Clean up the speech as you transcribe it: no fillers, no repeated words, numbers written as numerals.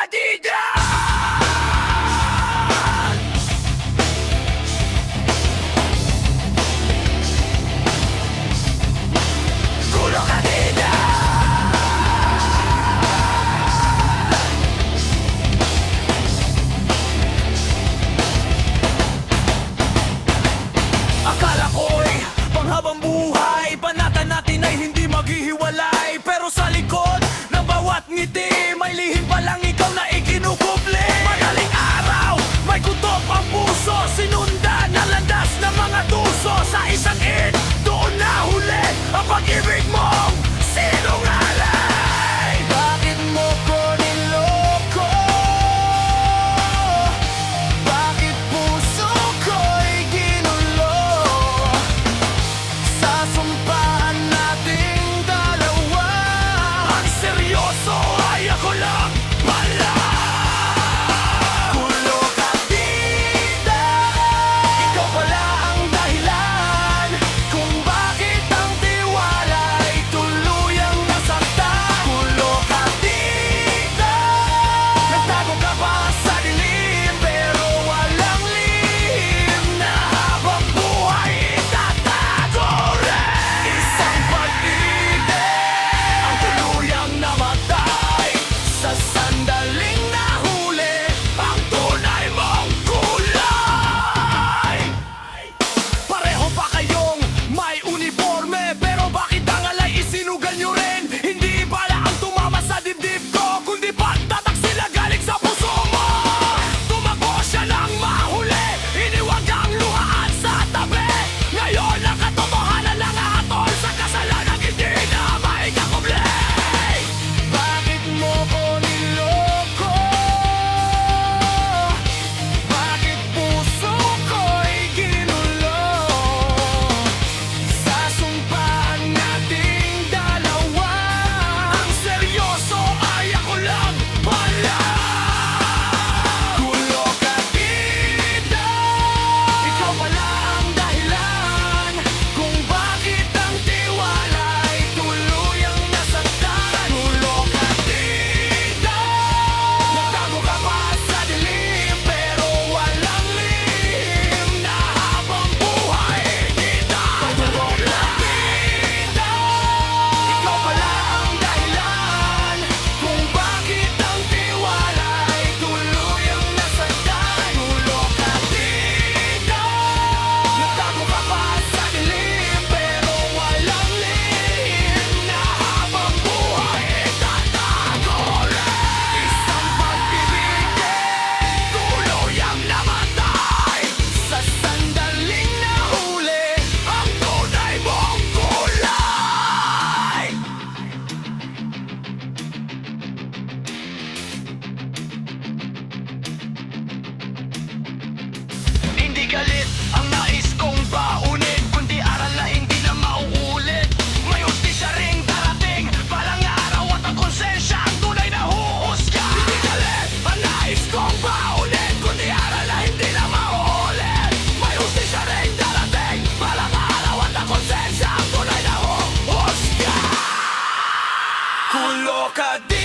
Kadida! Kulo Kadida! Akala ko'y panghabang buhay, panatan natin ay hindi maghihiwalay. Pero sa likod ng bawat ngiti, may lihim palang ikaw na ikinukubli. Madaling araw, may kutob ang puso, sinundan na landas ng mga tuso. Sa isang doon na huli ang pag-ibig mong sinungalay. Bakit mo ko niloko? Bakit puso ko'y ginulo? Sa sumpaan nating dalawa, ang seryoso ay ako lang pala. Kulo Kadida, ikaw pala ang dahilan kung bakit ang tiwala ay tuluyang nasaktan. Kulo Kadida, nagtago ka pa sa dilim, pero walang lihim na habang buhay itatago rin. Isang pag-ibig ang tuluyang namatay sa sandaling nahuli ang tunay mong kulay. Pareho pa kayong may uniforme, pero bakit ang alay isinugal nyo rin? Hindi bala ang tumama sa dibdib ko, kundi pagtatak sila galing sa puso mo. Tumago siya ng mahuli, iniwag ang luhaan sa tabi. Ngayon ang katotohanan lang hatol sa kasalanang hindi na maikakubli. Bakit mo ko niloko? Bakit puso ko'y ginulo? Sa sumpaan nating dalawa, ang seryoso ay ako lang pala. Kulo Kadida, ikaw pala ang dahilan kung bakit ang tiwala ay tuluyang nasaktan. Kulo Kadida, nagtago ka pa sa dilim, pero walang lihim na habang buhay itatago rin. Ikaw pala ang dahilan kung bakit ang tiwala ay tuluyang nasaktan. Kulo Kadida, nagtago ka pa sa dilim, pero walang lihim na habang buhay itatago rin. Isang pag-ibig tuluyang namatay sa sandaling nahuli ang tunay mong kulay. Hindi galit ang nais kong baunin, kundi aral na hindi na mauulit. May hustisya ring darating, balang araw at ang konsensya ang tunay na huhusga. Hindi galit ang nais kong baunin, kundi aral na hindi na mauulit. May hustisya ring darating, balang araw at ang konsensya ang tunay na huhusga. Kulo Kadida.